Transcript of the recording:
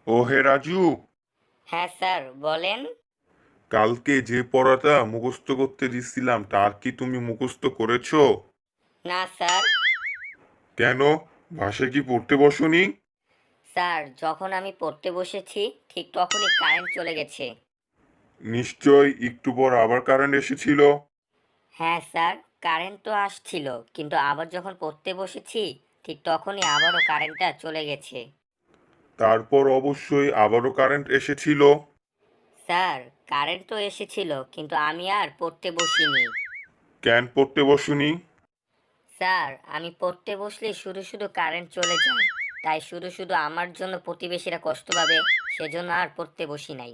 ও হে রাজু, হ্যাঁ স্যার বলেন। কালকে যে পড়াটা মুখস্থ করতে দিছিলাম তার কি তুমি মুখস্থ করেছো? না স্যার। কেন? ভাষা কি পড়তে বসনি? স্যার যখন আমি পড়তে বসেছি ঠিক তখনই কারেন্ট চলে গেছে। নিশ্চয় একটু পর আবার কারেন্ট এসেছিল। হ্যাঁ স্যার, কারেন্ট তো আসছিল, কিন্তু আবার যখন পড়তে বসেছি ঠিক তখনই আবারও কারেন্টটা চলে গেছে। তারপর অবশ্যই আবারও কারেন্ট এসেছিল। স্যার কারেন্ট তো এসেছিল, কিন্তু আমি আর পড়তে বসিনি। কেন পড়তে বসনি? স্যার আমি পড়তে বসলে শুধু শুধু কারেন্ট চলে যায়, তাই শুধু শুধু আমার জন্য প্রতিবেশীরা কষ্ট পাবে, সেজন্য আর পড়তে বসি নাই।